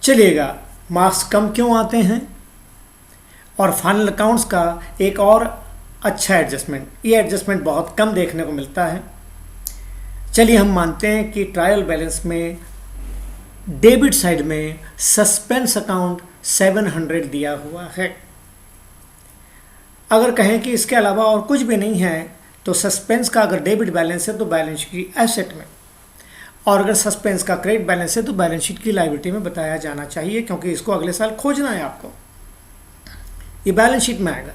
चलिएगा, मार्क्स कम क्यों आते हैं और फाइनल अकाउंट्स का एक और अच्छा एडजस्टमेंट, ये एडजस्टमेंट बहुत कम देखने को मिलता है। चलिए हम मानते हैं कि ट्रायल बैलेंस में डेबिट साइड में सस्पेंस अकाउंट 700 दिया हुआ है। अगर कहें कि इसके अलावा और कुछ भी नहीं है तो सस्पेंस का अगर डेबिट बैलेंस है तो बैलेंस शीट की एसेट में, और अगर सस्पेंस का क्रेडिट बैलेंस है तो बैलेंस शीट की लायबिलिटी में बताया जाना चाहिए, क्योंकि इसको अगले साल खोजना है आपको, ये बैलेंस शीट में आएगा।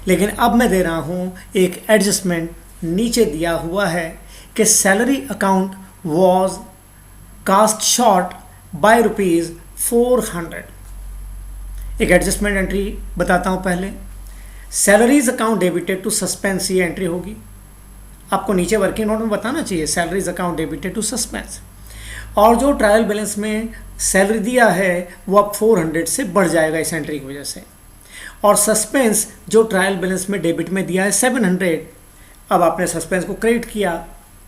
लेकिन अब मैं दे रहा हूँ एक एडजस्टमेंट, नीचे दिया हुआ है कि salary account was cast short by ₹400। एक एडजस्टमेंट एंट्री बताता हूँ पहले। Salaries account debited to suspense, ये एंट्री होगी। आपको नीचे वर्किंग नोट में बताना चाहिए salaries account debited to suspense, और जो ट्रायल बैलेंस में सैलरी दिया है वो अब 400 से बढ़ जाएगा इस एंट्री की वजह से, और सस्पेंस जो ट्रायल बैलेंस में डेबिट में दिया है 700, अब आपने सस्पेंस को क्रेडिट किया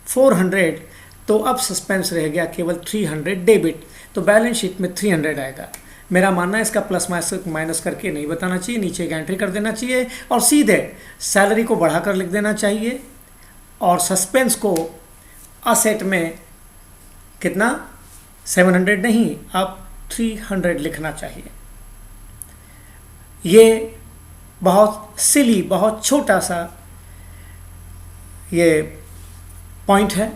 400, तो अब सस्पेंस रह गया केवल 300 डेबिट, तो बैलेंस शीट में 300 आएगा। मेरा मानना है इसका प्लस माइनस करके नहीं बताना चाहिए, नीचे एक एंट्री कर देना चाहिए और सीधे सैलरी को बढ़ाकर लिख देना चाहिए, और सस्पेंस को असेट में कितना 700 नहीं, अब 300 लिखना चाहिए। ये बहुत सिली, बहुत छोटा सा ये पॉइंट है,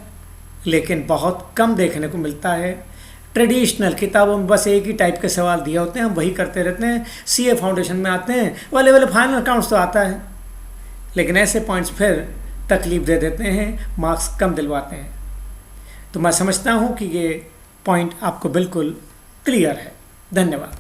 लेकिन बहुत कम देखने को मिलता है। ट्रेडिशनल किताबों में बस एक ही टाइप के सवाल दिए होते हैं, हम वही करते रहते हैं। सीए फाउंडेशन में आते हैं वाले फाइनल अकाउंट्स तो आता है, लेकिन ऐसे पॉइंट्स फिर तकलीफ दे देते हैं, मार्क्स कम दिलवाते हैं। तो मैं समझता हूँ कि ये पॉइंट आपको बिल्कुल क्लियर है। धन्यवाद।